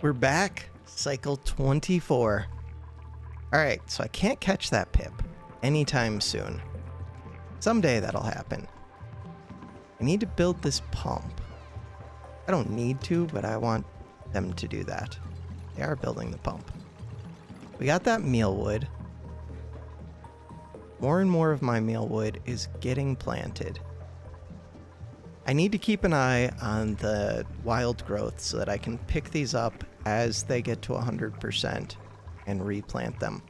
We're back. Cycle 24. Alright, so I can't catch that pip anytime soon. Someday that'll happen. I need to build this pump. I don't need to, but I want them to do that. They are building the pump. We got that mealwood. More and more of my mealwood is getting planted. I need to keep an eye on the wild growth so that I can pick these up as they get to 100% and replant them.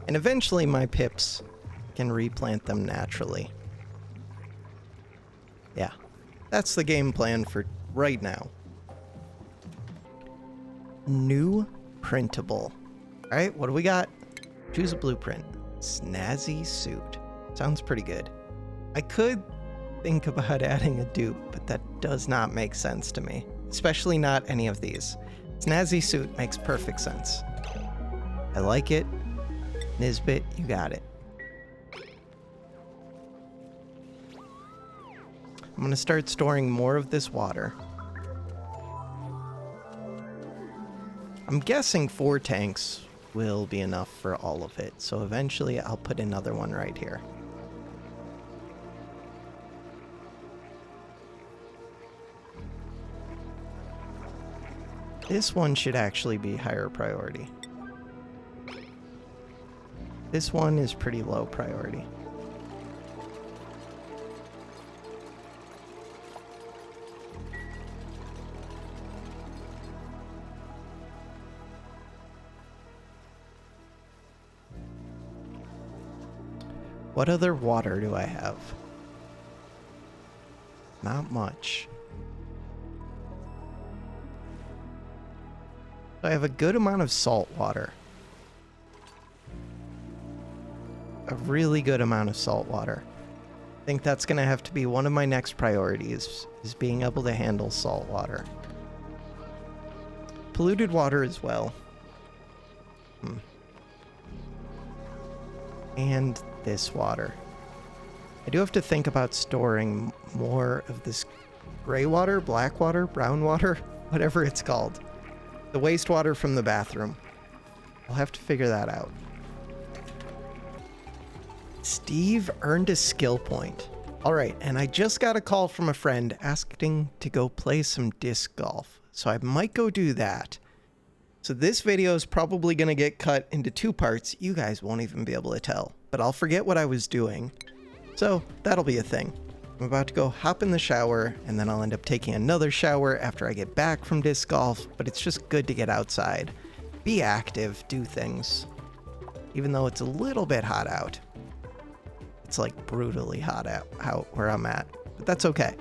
And eventually my pips can replant them naturally. Yeah, that's the game plan for right now. New printable. All right, what do we got? Choose a blueprint. Snazzy suit. Sounds pretty good. I could think about adding a dupe, but that does not make sense to me. Especially not any of these. Snazzy suit makes perfect sense. I like it. Nisbet, you got it. I'm gonna start storing more of this water. I'm guessing 4 tanks will be enough for all of it, so eventually I'll put another one right here. This one should actually be higher priority. This one is pretty low priority. What other water do I have? Not much. I have a good amount of salt water. A really good amount of salt water. I think that's going to have to be one of my next priorities, is being able to handle salt water. Polluted water as well. And this water. I do have to think about storing more of this gray water, black water, brown water, whatever it's called. The wastewater from the bathroom. I'll have to figure that out. Steve earned a skill point. Alright, and I just got a call from a friend asking to go play some disc golf. So I might go do that. So this video is probably going to get cut into 2 parts. You guys won't even be able to tell. But I'll forget what I was doing. So that'll be a thing. I'm about to go hop in the shower, and then I'll end up taking another shower after I get back from disc golf, but it's just good to get outside. Be active, do things. Even though it's a little bit hot out. It's like brutally hot out where I'm at, but that's okay.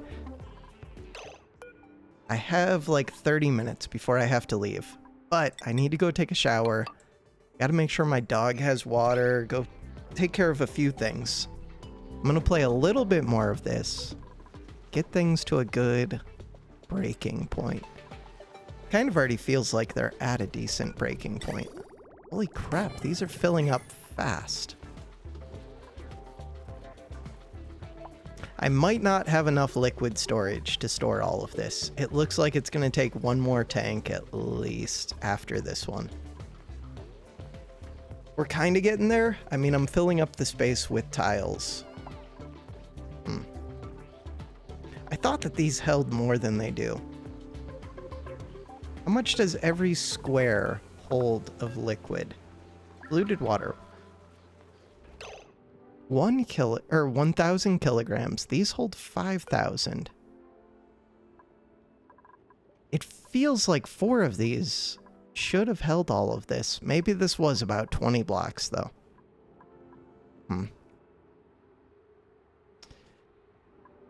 I have like 30 minutes before I have to leave, but I need to go take a shower. Gotta make sure my dog has water, go take care of a few things. I'm gonna play a little bit more of this, get things to a good breaking point. Kind of already feels like they're at a decent breaking point. Holy crap, these are filling up fast. I might not have enough liquid storage to store all of this. It looks like it's gonna take one more tank at least after this one. We're kind of getting there. I mean, I'm filling up the space with tiles. I thought that these held more than they do. How much does every square hold of liquid? Polluted water. 1,000 kilograms. These hold 5,000. It feels like 4 of these should have held all of this. Maybe this was about 20 blocks, though.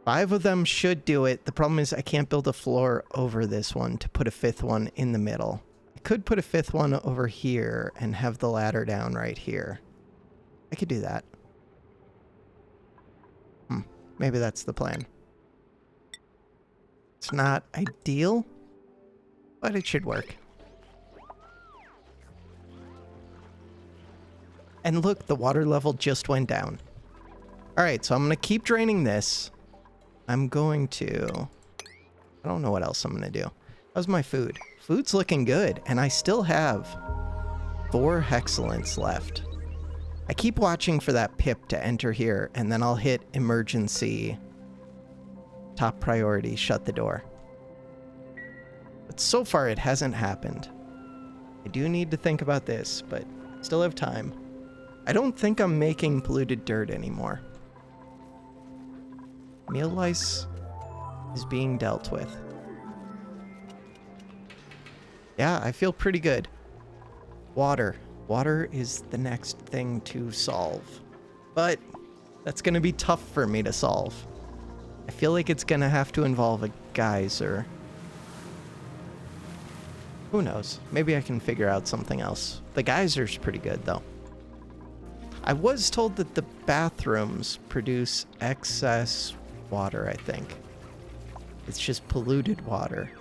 5 of them should do it. The problem is I can't build a floor over this one to put a 5th one in the middle. I could put a 5th one over here and have the ladder down right here. I could do that. Maybe that's the plan. It's not ideal, but it should work. And look, the water level just went down. Alright, so I'm going to keep draining this. I'm going to... I don't know what else I'm going to do. How's my food? Food's looking good, and I still have 4 hexalents left. I keep watching for that pip to enter here, and then I'll hit emergency, top priority, shut the door. But so far it hasn't happened. I do need to think about this, but still have time. I don't think I'm making polluted dirt anymore. Meal lice is being dealt with. Yeah, I feel pretty good. Water. Water is the next thing to solve. But that's going to be tough for me to solve. I feel like it's going to have to involve a geyser. Who knows? Maybe I can figure out something else. The geyser's pretty good, though. I was told that the bathrooms produce excess water, I think. It's just polluted water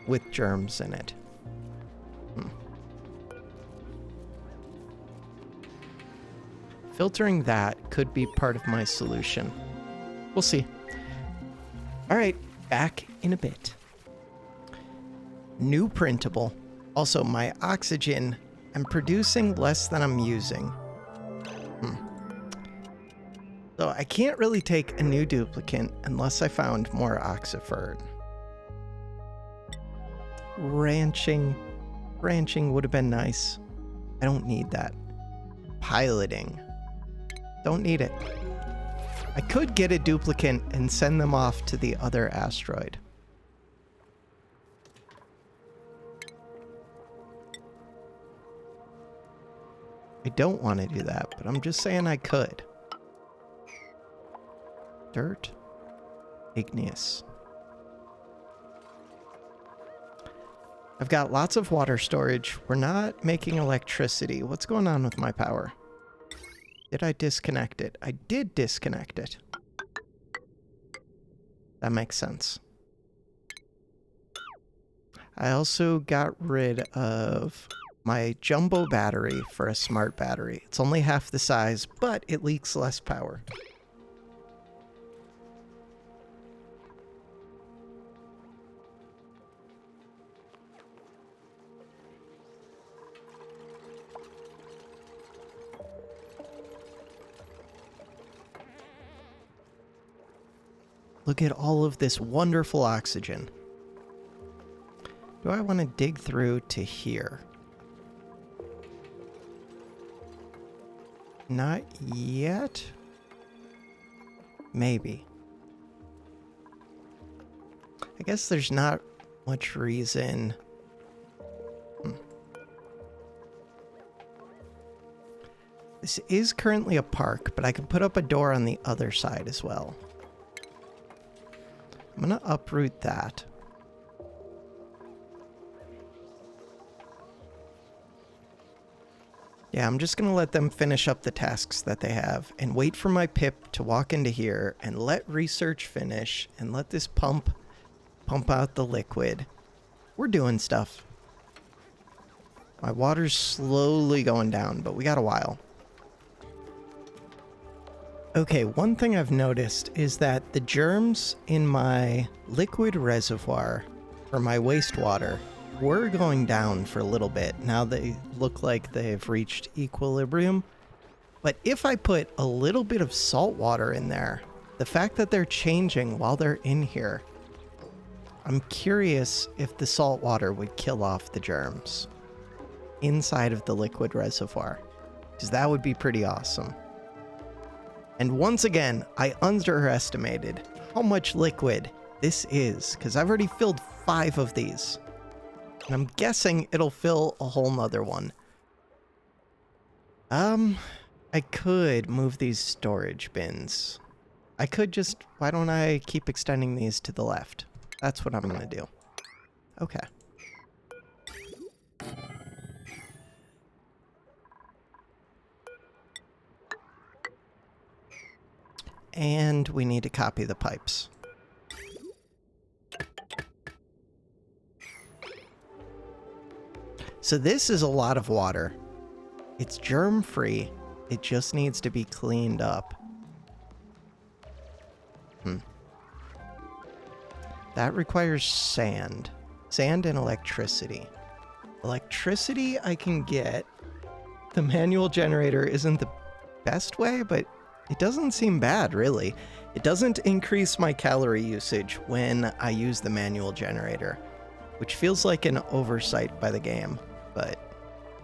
with germs in it. Filtering that could be part of my solution. We'll see. All right, back in a bit. New printable. Also, my oxygen, I'm producing less than I'm using. So I can't really take a new duplicant unless I found more oxyfert. Ranching would have been nice. I don't need that. Piloting. Don't need it. I could get a duplicant and send them off to the other asteroid. I don't want to do that, but I'm just saying I could. Dirt. Igneous. I've got lots of water storage. We're not making electricity. What's going on with my power? Did I disconnect it? I did disconnect it. That makes sense. I also got rid of my jumbo battery for a smart battery. It's only half the size, but it leaks less power. Look at all of this wonderful oxygen. Do I want to dig through to here? Not yet. Maybe. I guess there's not much reason. This is currently a park, but I can put up a door on the other side as well. I'm going to uproot that. Yeah, I'm just going to let them finish up the tasks that they have and wait for my pip to walk into here and let research finish and let this pump out the liquid. We're doing stuff. My water's slowly going down, but we got a while. Okay, one thing I've noticed is that the germs in my liquid reservoir for my wastewater were going down for a little bit. Now they look like they've reached equilibrium. But if I put a little bit of salt water in there, the fact that they're changing while they're in here, I'm curious if the salt water would kill off the germs inside of the liquid reservoir, because that would be pretty awesome. And once again, I underestimated how much liquid this is, because I've already filled 5 of these. And I'm guessing it'll fill a whole nother one. I could move these storage bins. I could just, why don't I keep extending these to the left? That's what I'm gonna do. Okay. And we need to copy the pipes. So this is a lot of water. It's germ-free. It just needs to be cleaned up. That requires sand. Sand and electricity. Electricity I can get. The manual generator isn't the best way, but it doesn't seem bad, really. It doesn't increase my calorie usage when I use the manual generator, which feels like an oversight by the game, but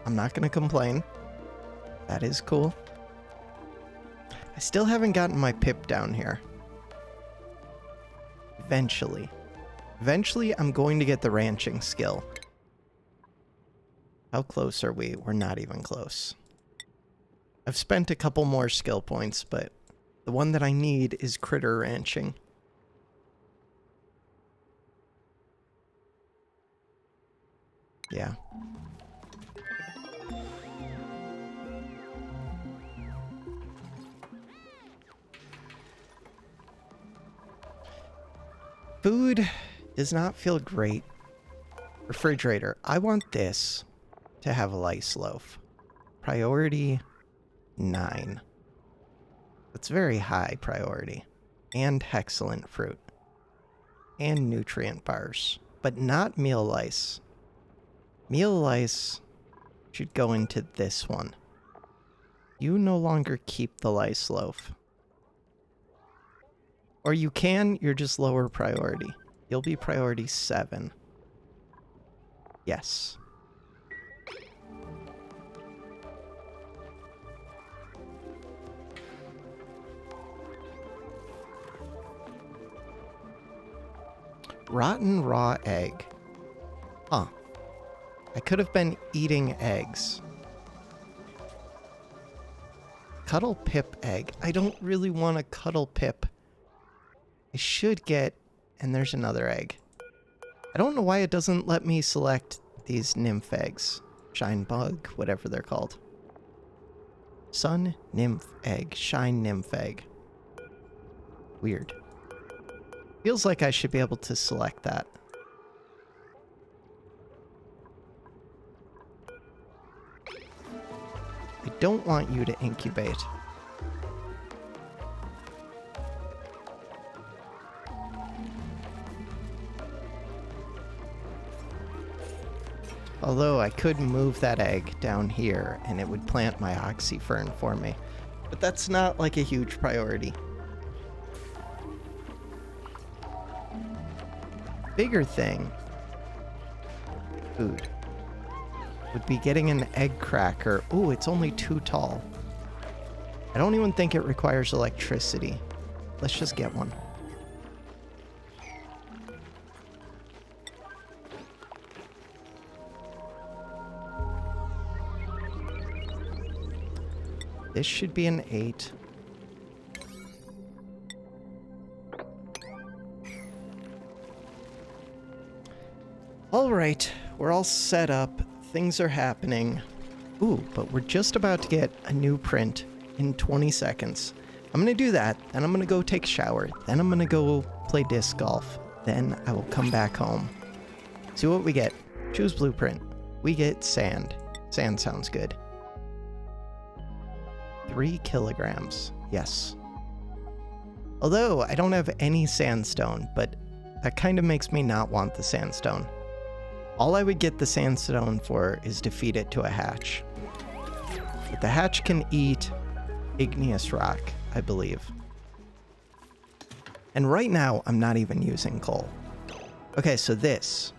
I'm not going to complain. That is cool. I still haven't gotten my pip down here. Eventually. Eventually, I'm going to get the ranching skill. How close are we? We're not even close. I've spent a couple more skill points, but the one that I need is critter ranching. Yeah. Food does not feel great. Refrigerator. I want this to have a lice loaf. Priority 9. That's very high priority. And excellent fruit. And nutrient bars. But not meal lice. Meal lice should go into this one. You no longer keep the lice loaf. Or you can, you're just lower priority. You'll be priority 7. Yes. Rotten raw egg. Huh. I could have been eating eggs. Cuddle pip egg. I don't really want a cuddle pip. I should get... And there's another egg. I don't know why it doesn't let me select these nymph eggs. Shine bug, whatever they're called. Sun nymph egg. Shine nymph egg. Weird. Feels like I should be able to select that. I don't want you to incubate. Although I could move that egg down here and it would plant my oxyfern for me. But that's not like a huge priority. Bigger thing, food, would be getting an egg cracker. Ooh, it's only 2 tall. I don't even think it requires electricity. Let's just get one. This should be an 8. All right, we're all set up. Things are happening. Ooh, but we're just about to get a new print in 20 seconds. I'm going to do that, then I'm going to go take a shower, then I'm going to go play disc golf, then I will come back home. See what we get. Choose blueprint. We get sand. Sand sounds good. 3 kilograms. Yes. Although I don't have any sandstone, but that kind of makes me not want the sandstone. All I would get the sandstone for is to feed it to a hatch. But the hatch can eat igneous rock, I believe. And right now, I'm not even using coal. Okay, so this.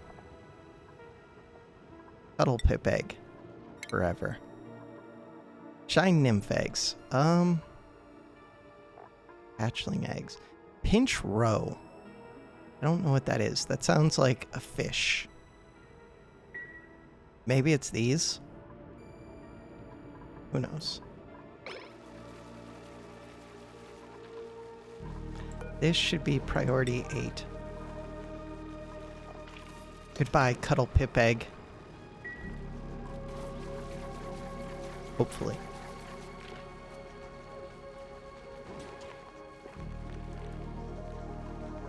Cuddle pip egg. Forever. Shine nymph eggs. Hatchling eggs. Pinch roe. I don't know what that is. That sounds like a fish. Maybe it's these? Who knows? This should be priority 8. Goodbye, cuddle pip egg. Hopefully.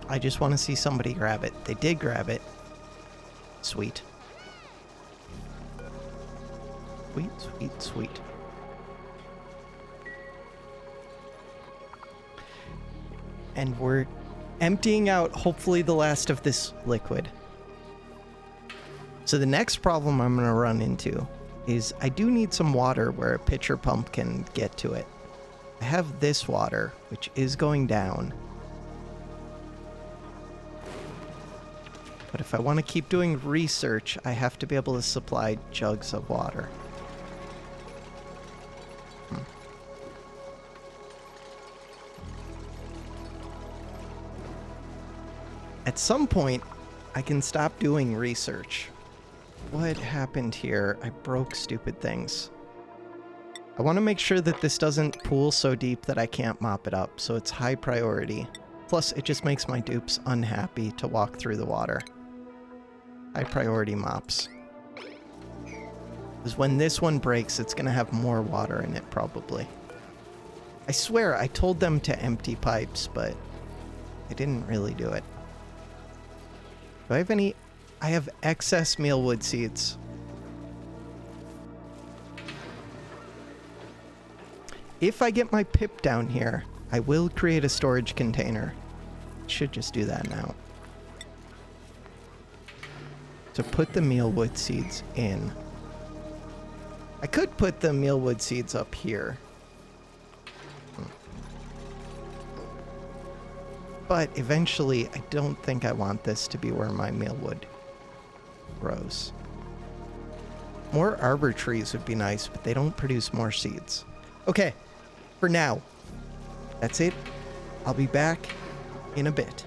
I just want to see somebody grab it. They did grab it. Sweet. Sweet, sweet, sweet. And we're emptying out, hopefully, the last of this liquid. So the next problem I'm going to run into is I do need some water where a pitcher pump can get to it. I have this water, which is going down. But if I want to keep doing research, I have to be able to supply jugs of water. At some point, I can stop doing research. What happened here? I broke stupid things. I want to make sure that this doesn't pool so deep that I can't mop it up, so it's high priority. Plus, it just makes my dupes unhappy to walk through the water. High priority mops. Because when this one breaks, it's going to have more water in it, probably. I swear, I told them to empty pipes, but I didn't really do it. Do I have any... I have excess mealwood seeds. If I get my pip down here, I will create a storage container. Should just do that now. So put the mealwood seeds in. I could put the mealwood seeds up here. But eventually, I don't think I want this to be where my mealwood grows. More arbor trees would be nice, but they don't produce more seeds. Okay, for now, that's it. I'll be back in a bit.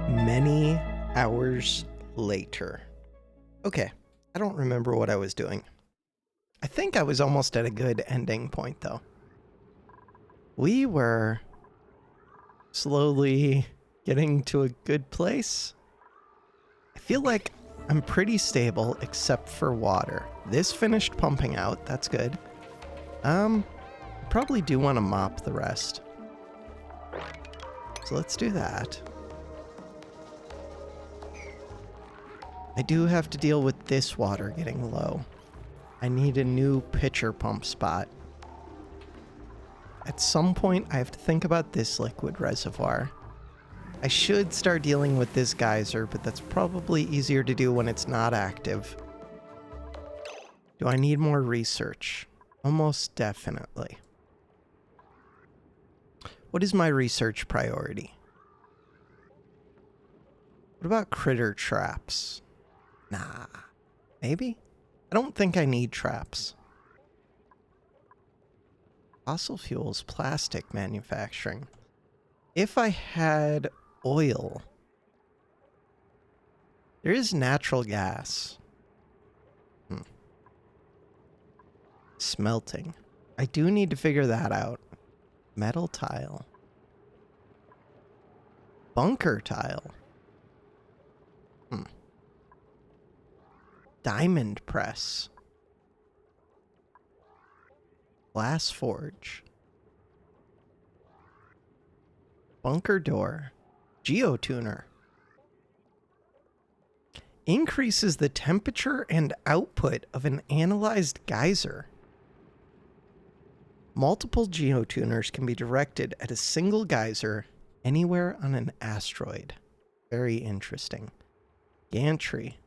Many hours later. Okay, I don't remember what I was doing. I think I was almost at a good ending point, though. We were slowly getting to a good place. I feel like I'm pretty stable except for water. This finished pumping out, that's good. Probably do want to mop the rest. So let's do that. I do have to deal with this water getting low. I need a new pitcher pump spot. At some point, I have to think about this liquid reservoir. I should start dealing with this geyser, but that's probably easier to do when it's not active. Do I need more research? Almost definitely. What is my research priority? What about critter traps? Nah. Maybe? I don't think I need traps. Fossil fuels, plastic manufacturing. If I had oil, there is natural gas. Smelting. I do need to figure that out. Metal tile. Bunker tile. Diamond press. Glass forge. Bunker door. Geotuner. Increases the temperature and output of an analyzed geyser. Multiple geotuners can be directed at a single geyser anywhere on an asteroid. Very interesting. Gantry.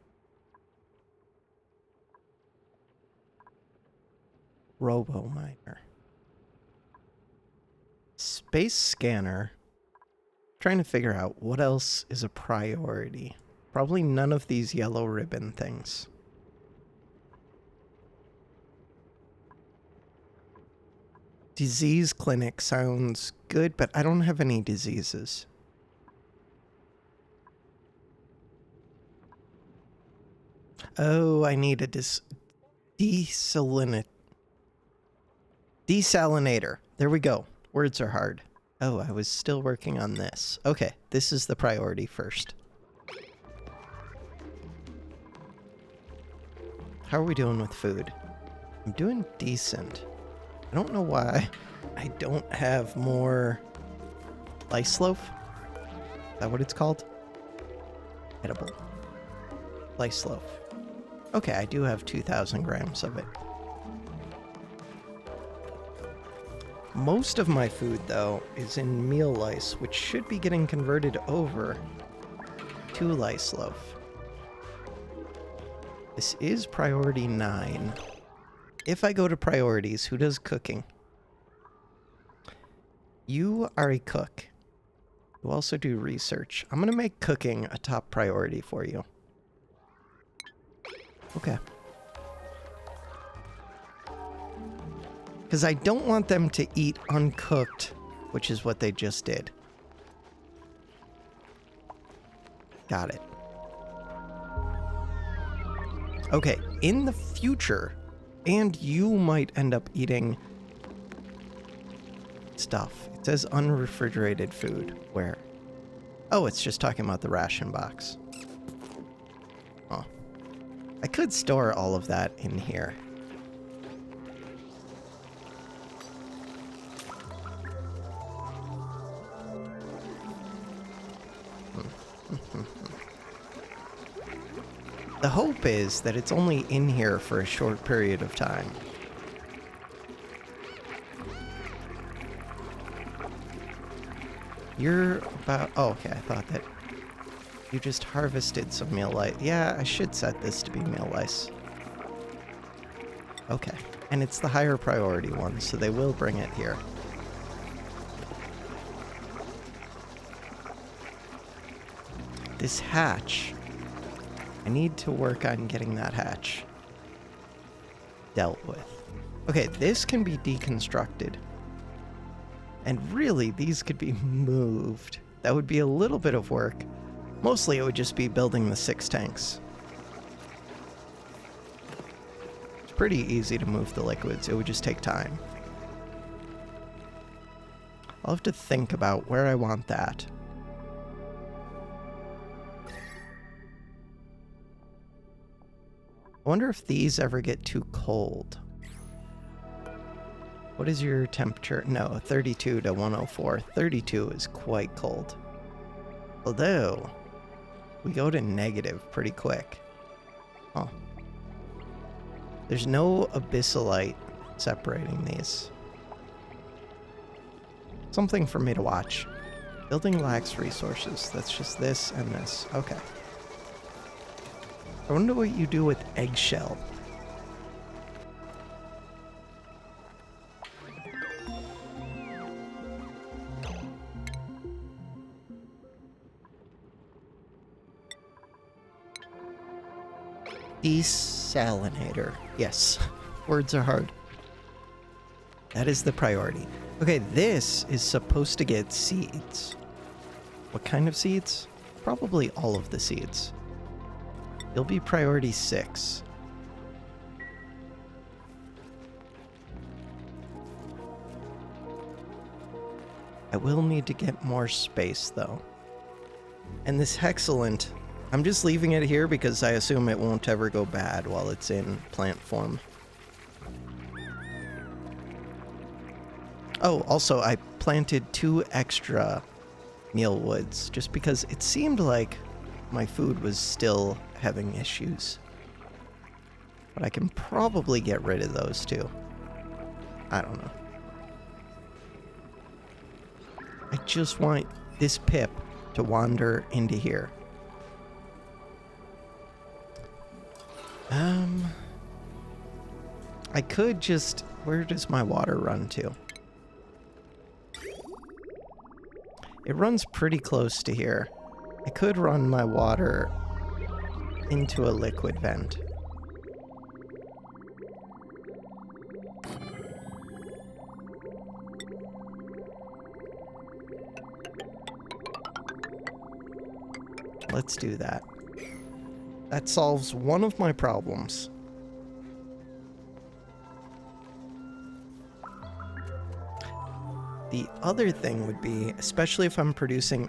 Robo miner. Space scanner. Trying to figure out what else is a priority. Probably none of these yellow ribbon things. Disease clinic sounds good, but I don't have any diseases. Oh, I need a desalinator. There we go. Words are hard. Oh, I was still working on this. Okay, this is the priority first. How are we doing with food? I'm doing decent. I don't know why I don't have more lice loaf. Is that what it's called? Edible. Lice loaf. Okay, I do have 2,000 grams of it. Most of my food, though, is in meal lice, which should be getting converted over to lice loaf. This is priority 9. If I go to priorities, who does cooking? You are a cook. You also do research. I'm going to make cooking a top priority for you. Okay. Because I don't want them to eat uncooked, which is what they just did. Got it. Okay, in the future, and you might end up eating stuff. It says unrefrigerated food. Where? Oh, it's just talking about the ration box. Oh. I could store all of that in here. The hope is that it's only in here for a short period of time. You're about... Oh, okay, I thought that you just harvested some meal lice. Yeah, I should set this to be meal lice. Okay, and it's the higher priority one, so they will bring it here. This hatch... I need to work on getting that hatch dealt with. Okay, this can be deconstructed. And really, these could be moved. That would be a little bit of work. Mostly, it would just be building the 6 tanks. It's pretty easy to move the liquids. It would just take time. I'll have to think about where I want that. I wonder if these ever get too cold. What is your temperature? No, 32 to 104. 32 is quite cold. Although, we go to negative pretty quick. Huh. There's no abyssalite separating these. Something for me to watch. Building lacks resources. That's just this and this. Okay. I wonder what you do with eggshell. Desalinator. Yes, words are hard. That is the priority. Okay, this is supposed to get seeds. What kind of seeds? Probably all of the seeds. You'll be priority 6. I will need to get more space, though. And this hexalant, I'm just leaving it here because I assume it won't ever go bad while it's in plant form. Oh, also, I planted 2 extra meal woods just because it seemed like my food was still having issues. But I can probably get rid of those too. I don't know. I just want this pip to wander into here. I could just... Where does my water run to? It runs pretty close to here. I could run my water into a liquid vent. Let's do that. That solves one of my problems. The other thing would be, especially if I'm producing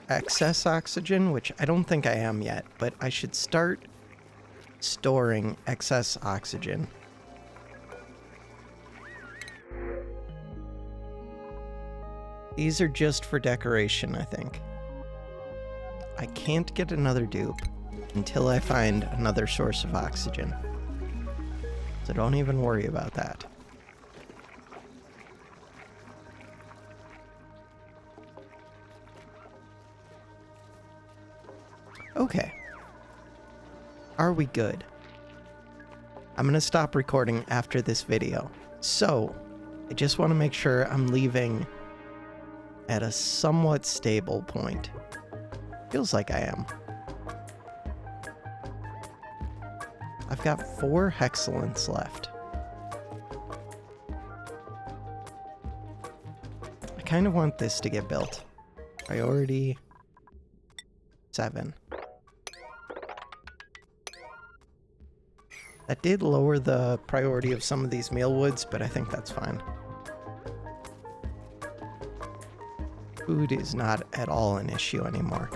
excess oxygen, which I don't think I am yet, but I should start storing excess oxygen. These are just for decoration, I think. I can't get another dupe until I find another source of oxygen. So don't even worry about that. Okay. Are we good? I'm going to stop recording after this video. So, I just want to make sure I'm leaving at a somewhat stable point. Feels like I am. I've got 4 hexalents left. I kind of want this to get built. Priority 7. That did lower the priority of some of these mealwoods, but I think that's fine. Food is not at all an issue anymore.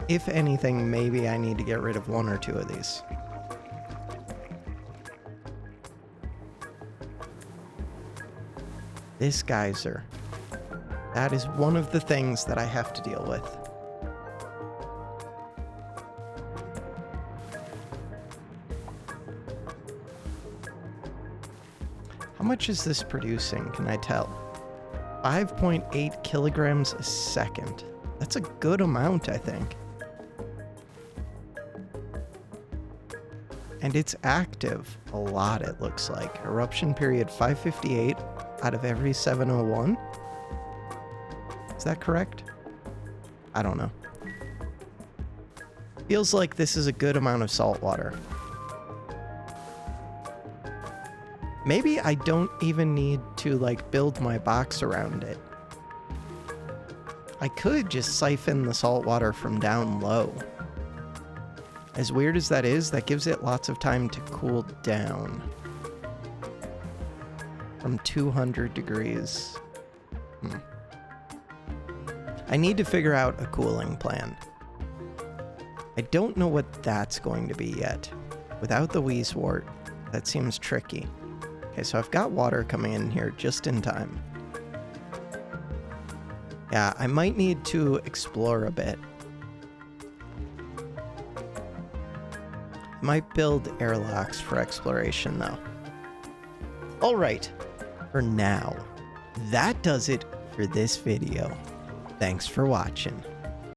If anything, maybe I need to get rid of 1 or 2 of these. This geyser. That is one of the things that I have to deal with. How much is this producing? Can I tell? 5.8 kilograms a second. That's a good amount, I think. And it's active a lot, it looks like. Eruption period 558 out of every 701. Is that correct? I don't know. Feels like this is a good amount of salt water. Maybe I don't even need to, like, build my box around it. I could just siphon the salt water from down low. As weird as that is, that gives it lots of time to cool down. From 200 degrees. I need to figure out a cooling plan. I don't know what that's going to be yet. Without the Wheezewort, that seems tricky. Okay, so I've got water coming in here just in time. Yeah, I might need to explore a bit. I might build airlocks for exploration, though. Alright, for now, that does it for this video. Thanks for watching.